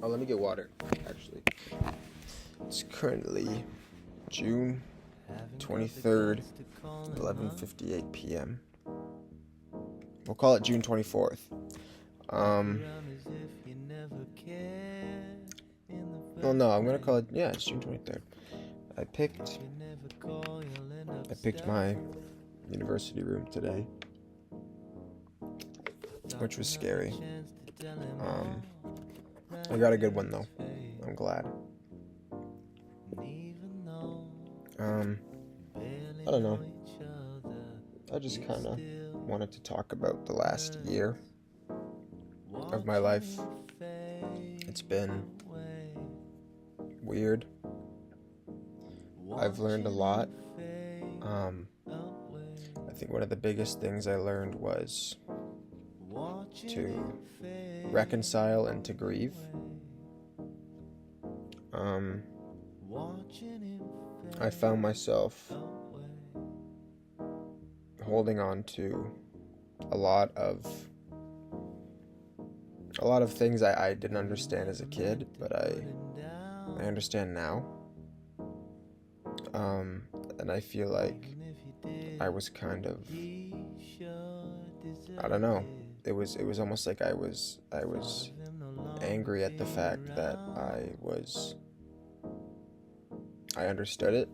Oh, let me get water, actually. It's currently June 23rd, 11:58 p.m. We'll call it June 24th. Well, no, I'm gonna call it, yeah, it's June 23rd. I picked my university room today, which was scary. I got a good one, though. I'm glad. I don't know. I just kind of wanted to talk about the last year of my life. It's been weird. I've learned a lot. I think one of the biggest things I learned was to reconcile and to grieve. I found myself holding on to a lot of things I didn't understand as a kid, but I understand now. And I feel like I was kind of, I don't know. It was almost like I was angry at the fact that I understood it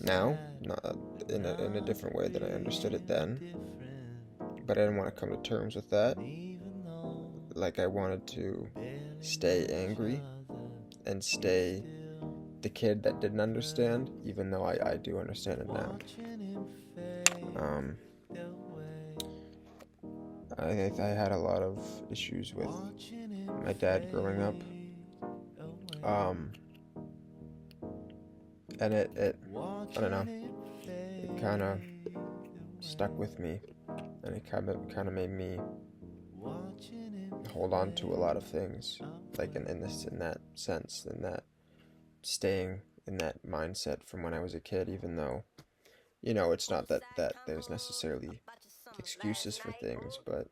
now, not in a different way than I understood it then. But I didn't want to come to terms with that. Like, I wanted to stay angry and stay the kid that didn't understand, even though I do understand it now. I had a lot of issues with my dad growing up. And it I don't know, it kind of stuck with me, and it kind of made me hold on to a lot of things, like in that sense, in that staying in that mindset from when I was a kid, even though, it's not that there's necessarily excuses for things, but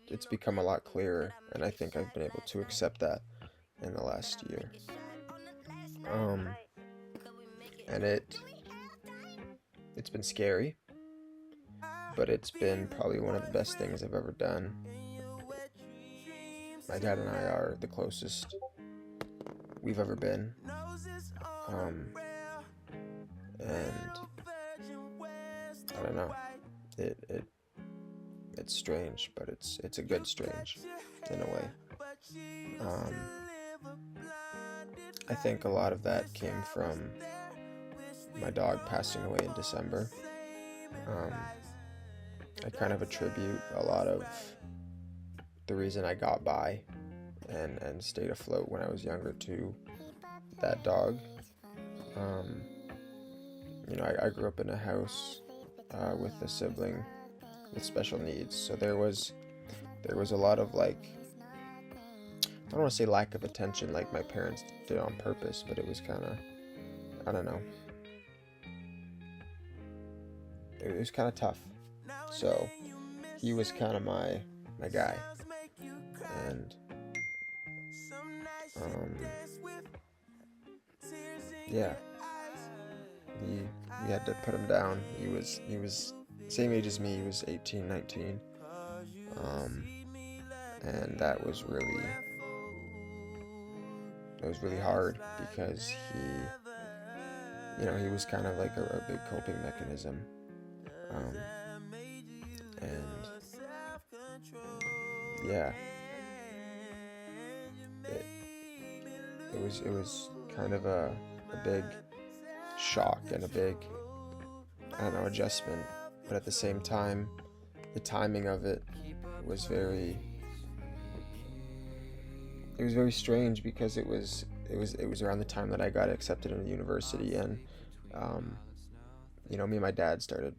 it's become a lot clearer, and I think I've been able to accept that in the last year. And it's been scary, but it's been probably one of the best things I've ever done. My dad and I are the closest we've ever been. And I don't know. It's strange, but it's a good strange in a way. I think a lot of that came from my dog passing away in December. I kind of attribute a lot of the reason I got by and stayed afloat when I was younger to that dog. I grew up in a house with a sibling with special needs, so there was a lot of, like, I don't want to say lack of attention, like my parents did on purpose, but it was kind of, I don't know, it was kind of tough. So he was kind of my guy, and yeah, we had to put him down. He was same age as me. He was 18, 19, and that was really hard, because he was kind of like a big coping mechanism, and yeah, it was kind of a big shock and a big, I don't know, adjustment, but at the same time, the timing of it was very strange, because it was around the time that I got accepted into university, and me and my dad started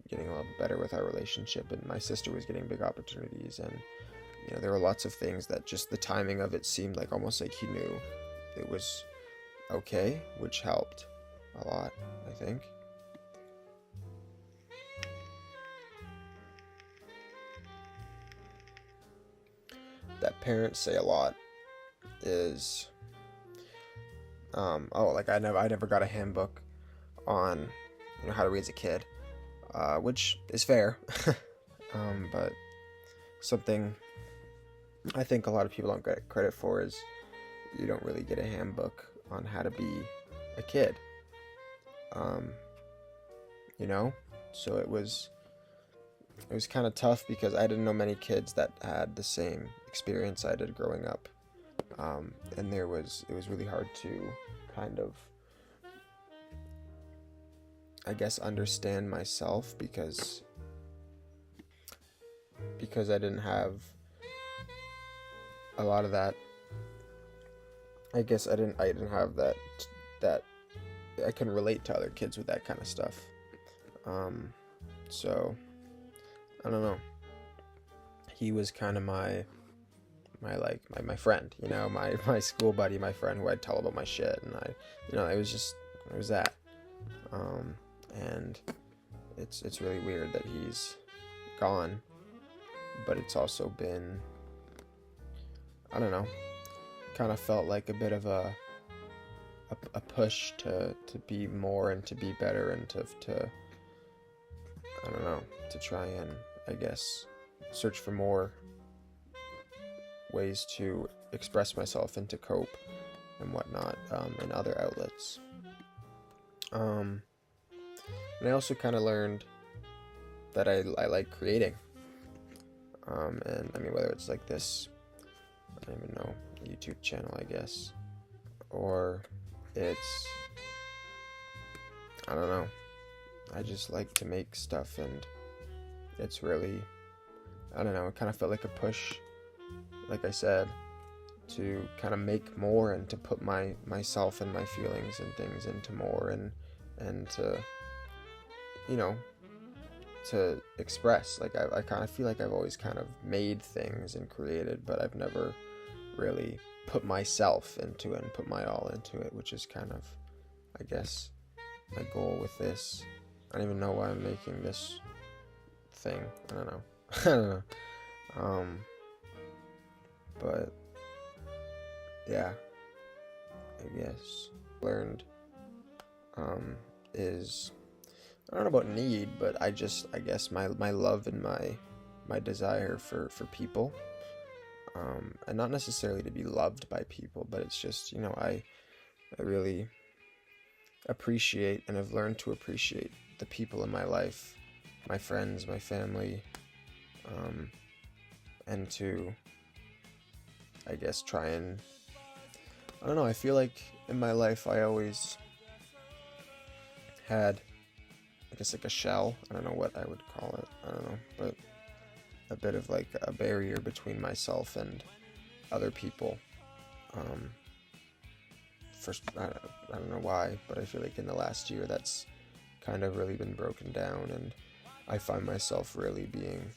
getting a lot better with our relationship, and my sister was getting big opportunities, and there were lots of things that just the timing of it seemed like almost like he knew it was okay, which helped a lot, I think. that parents say a lot is, like I never got a handbook on, how to raise a kid, which is fair. But something I think a lot of people don't get credit for is you don't really get a handbook on how to be a kid. So it was kind of tough because I didn't know many kids that had the same experience I did growing up. And it was really hard to kind of, I guess, understand myself because I didn't have a lot of that. I guess I didn't have that I couldn't relate to other kids with that kind of stuff. So I don't know. He was kind of my friend, my school buddy, my friend who I'd tell about my shit, and it was that. And it's really weird that he's gone, but it's also been, I don't know, kind of felt like a bit of a push to be more and to be better and to I don't know, to try and, I guess, search for more ways to express myself and to cope and whatnot, in other outlets. And I also kind of learned that I like creating. And I mean, whether it's like this, I don't even know, YouTube channel, I guess, or it's, I don't know, I just like to make stuff, and it's really, I don't know, it kind of felt like a push, like I said, to kind of make more and to put myself and my feelings and things into more, and to, to express. Like I kind of feel like I've always kind of made things and created, but I've never really put myself into it and put my all into it, which is kind of, I guess, my goal with this. I don't even know why I'm making this thing. I don't know. I don't know. But yeah, I guess learned is, I don't know about need, but I guess my love and my desire for people, and not necessarily to be loved by people, but it's just, I really appreciate and have learned to appreciate the people in my life, my friends, my family, and to, I guess, try and, I don't know, I feel like in my life I always had, I guess, like a shell. I don't know what I would call it. I don't know, but a bit of like a barrier between myself and other people. First, I don't know why, but I feel like in the last year that's kind of really been broken down, and I find myself really being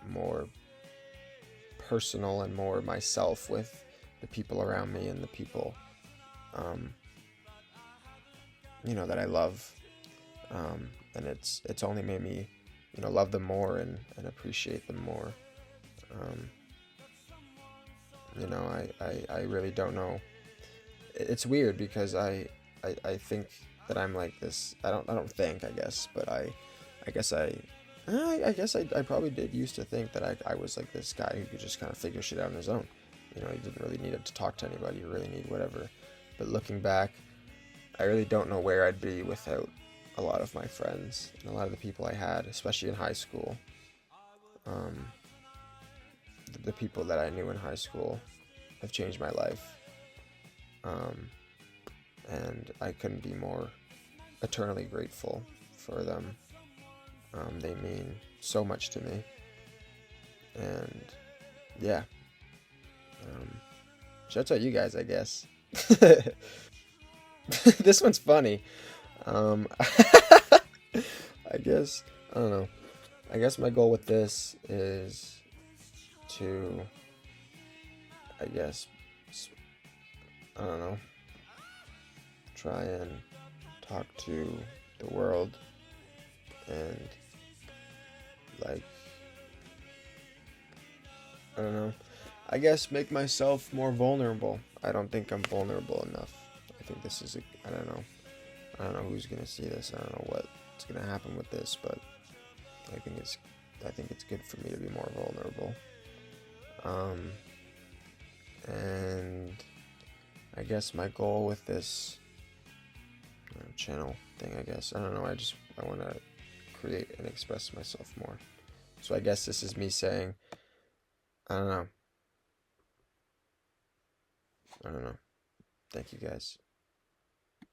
more personal and more myself with the people around me and the people, that I love, and it's only made me, love them more and appreciate them more. I really don't know. It's weird because I think that I'm like this. I don't think, I guess, but I guess I probably did used to think that I was like this guy who could just kind of figure shit out on his own. He didn't really need to talk to anybody or really need whatever. But looking back, I really don't know where I'd be without a lot of my friends and a lot of the people I had, especially in high school. The people that I knew in high school have changed my life. And I couldn't be more eternally grateful for them. They mean so much to me. And yeah. Shouts out you guys, I guess. This one's funny. I guess, I don't know. I guess my goal with this is to, I guess, I don't know, try and talk to the world and, like, I don't know. I guess make myself more vulnerable. I don't think I'm vulnerable enough. I think this is I don't know. I don't know who's gonna see this. I don't know what's gonna happen with this, but I think it's good for me to be more vulnerable. And I guess my goal with this channel thing, I guess, I don't know. I want to create and express myself more. So I guess this is me saying, I don't know. Thank you guys.